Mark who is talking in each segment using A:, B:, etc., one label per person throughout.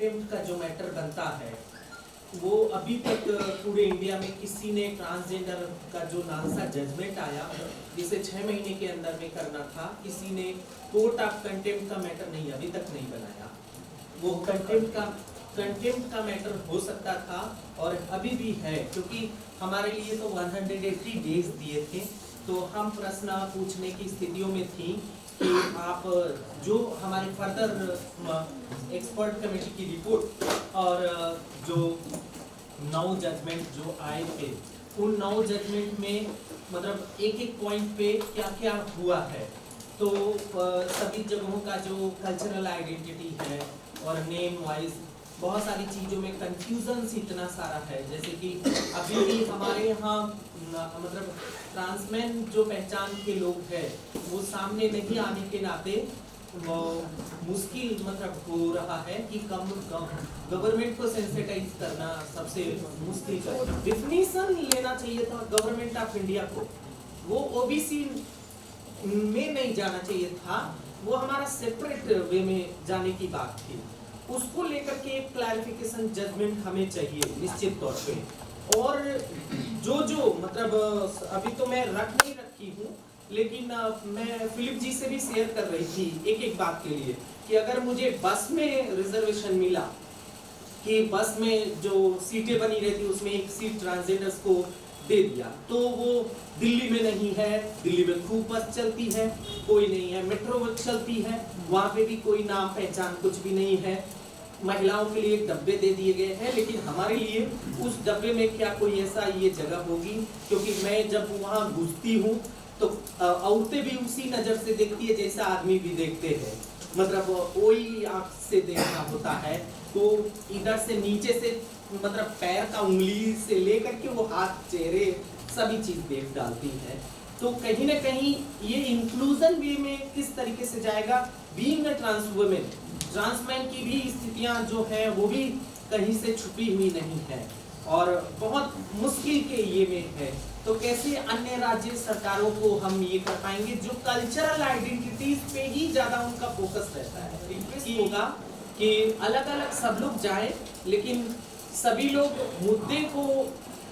A: Contempt का जो matter बनता है वो अभी तक पूरे इंडिया में किसी ने ट्रांसजेंडर का जो नालसा जजमेंट आया जिसे 6 महीने के अंदर में करना था, किसी ने कोर्ट ऑफ कंटेम्प्ट का मैटर नहीं अभी तक नहीं बनाया। वो कंटेम्प्ट का मैटर हो सकता था और अभी भी है, क्योंकि हमारे लिए तो 180 डेज दिए थे। तो हम प्रश्न पूछने की स्थितियों में थी कि आप जो हमारे फर्दर एक्सपर्ट कमेटी की रिपोर्ट और जो 9 जजमेंट जो आए थे उन 9 जजमेंट में मतलब एक पॉइंट पे क्या क्या हुआ है। तो सभी जगहों का जो कल्चरल आइडेंटिटी है और नेम वाइज बहुत सारी चीज़ों में कंफ्यूजन इतना सारा है, जैसे कि अभी भी हमारे यहाँ मतलब ट्रांसमैन जो पहचान के लोग हैं वो सामने नहीं आने के नाते वो मुश्किल मतलब हो रहा है कि गवर्नमेंट को सेंसिटाइज करना सबसे मुश्किल है। डिफिनीशन लेना चाहिए था गवर्नमेंट ऑफ इंडिया को, वो ओबीसी में नहीं जाना चाहिए था, वो हमारा सेपरेट वे में जाने की बात थी। उसको लेकर के एक क्लैरिफिकेशन जजमेंट हमें चाहिए निश्चित तौर पे। और जो मतलब अभी तो मैं रख नहीं रखी हूँ, लेकिन मैं फिलिप जी से भी शेयर कर रही थी एक बात के लिए कि अगर मुझे बस में रिजर्वेशन मिला कि बस में जो सीटें बनी रहती उसमें एक सीट ट्रांसजेंडर्स को दे दिया, तो वो दिल्ली में नहीं है, दिल्ली में खूब बस चलती है, कोई नहीं है, मेट्रो बस चलती है, वहाँ पे भी कोई नाम पहचान कुछ भी नहीं है, महिलाओं के लिए डब्बे दे दिए गए हैं, लेकिन हमारे लिए उस डब्बे में क्या कोई ऐसा ये जगह होगी? क्योंकि मैं जब वहाँ घुसती हूँ तो औरतें भी उसी नज़र से देखती है जैसा आदमी भी देखते हैं, मतलब वही आँख से देखना होता है। तो इधर से नीचे से मतलब पैर का उंगली से लेकर के वो हाथ चेहरे सभी चीज देख डालती है। तो कहीं ना कहीं ये इंक्लूजन वे में किस तरीके से जाएगा? Being a trans women, trans man की भी स्थितियां जो है वो भी कहीं से छुपी हुई नहीं है और बहुत मुश्किल के ये में है। तो कैसे अन्य राज्य सरकारों को हम ये कर पाएंगे जो कल्चरल आइडेंटिटीज पे ही ज्यादा उनका फोकस रहता है? रिक्वेस्ट होगा कि अलग अलग सब लोग जाए, लेकिन सभी लोग मुद्दे को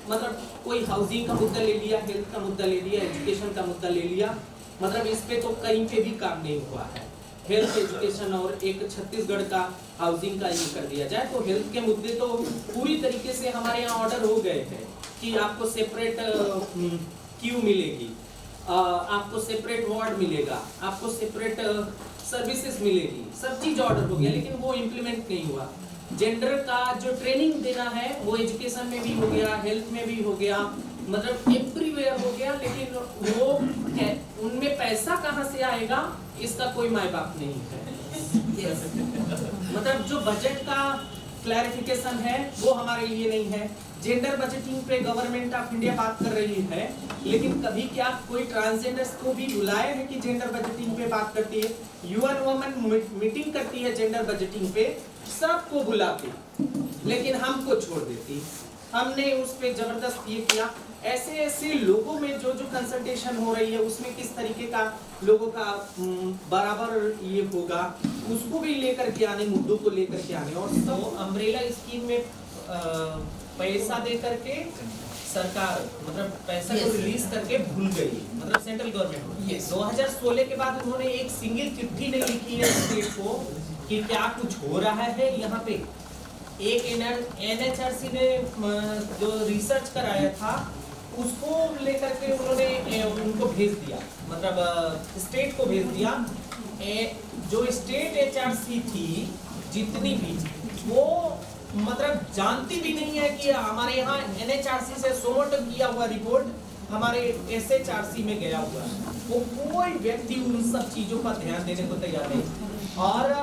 A: मतलब कोई हाउसिंग का मुद्दा ले लिया, हेल्थ का मुद्दा ले लिया, एजुकेशन का मुद्दा ले लिया, मतलब इस पे तो कहीं पे भी काम नहीं हुआ है। हेल्थ, एजुकेशन और एक छत्तीसगढ़ का हाउसिंग का ये कर दिया जाए तो हेल्थ के मुद्दे तो पूरी तरीके से हमारे यहाँ ऑर्डर हो गए हैं कि आपको सेपरेट क्यू मिलेगी, आपको सेपरेट वार्ड मिलेगा, आपको सेपरेट सर्विसेज मिलेगी, सब चीज ऑर्डर हो गया, लेकिन वो इम्प्लीमेंट नहीं हुआ। जेंडर का जो ट्रेनिंग देना है वो एजुकेशन में भी हो गया, हेल्थ में भी हो गया, मतलब एवरीवेयर हो गया, लेकिन वो उनमें पैसा कहाँ से आएगा इसका कोई माय बाप नहीं है। मतलब जो बजट का क्लैरिफिकेशन है वो हमारे लिए नहीं है। जेंडर बजटिंग पे गवर्नमेंट ऑफ इंडिया बात कर रही है, लेकिन कभी क्या कोई ट्रांसजेंडर्स को भी बुलाया है कि जेंडर बजटिंग पे बात करती है? यूएन वुमेन मीटिंग करती है जेंडर बजटिंग पे, सबको बुलाती, लेकिन हमको छोड़ देती। हमने उस पे जबरदस्त ये किया। ऐसे ऐसे लोगों में जो कंसल्टेशन हो रही है उसमें किस तरीके का लोगों का बराबर ये होगा, उसको भी लेकर के आने, मुद्दों को लेकर के आने। और तो अम्ब्रेला स्कीम में पैसा दे करके सरकार मतलब पैसा को रिलीज करके भूल गई, मतलब सेंट्रल गवर्नमेंट 2016 के बाद उन्होंने एक सिंगल चिट्ठी नहीं लिखी है स्टेट को कि क्या कुछ हो रहा है यहाँ पे। एक एनएचआरसी ने जो रिसर्च कराया था उसको लेकर के उन्होंने उनको भेज दिया, मतलब स्टेट को भेज दिया। जो स्टेट एचआरसी थी जितनी भी, वो मतलब जानती भी नहीं है कि हमारे यहाँ एनएचआरसी से सोमोटो किया हुआ रिपोर्ट हमारे एसएचआरसी में गया हुआ है। वो कोई व्यक्ति उन सब चीजों का ध्यान देने को तैयार नहीं। और